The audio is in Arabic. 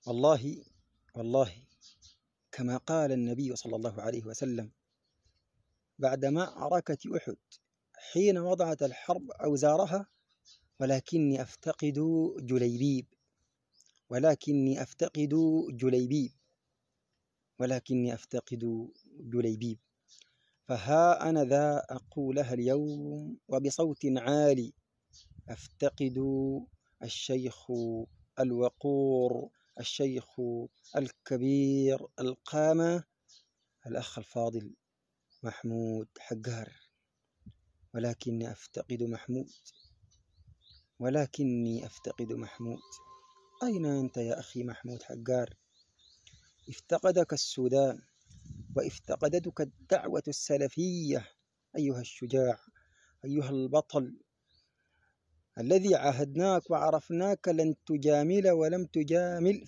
والله كما قال النبي صلى الله عليه وسلم بعد معركة أحد حين وضعت الحرب أوزارها: ولكني أفتقد جليبيب، ولكني أفتقد جليبيب، ولكني أفتقد جليبيب. فها أنا ذا أقولها اليوم وبصوت عالي: أفتقد الشيخ الوقور، الشيخ الكبير القامة، الأخ الفاضل محمود حجار. ولكني أفتقد محمود، ولكني أفتقد محمود. أين أنت يا أخي محمود حجار؟ افتقدك السودان، وافتقدتك الدعوة السلفية أيها الشجاع، أيها البطل الذي عاهدناك وعرفناك لن تجامل ولم تجامل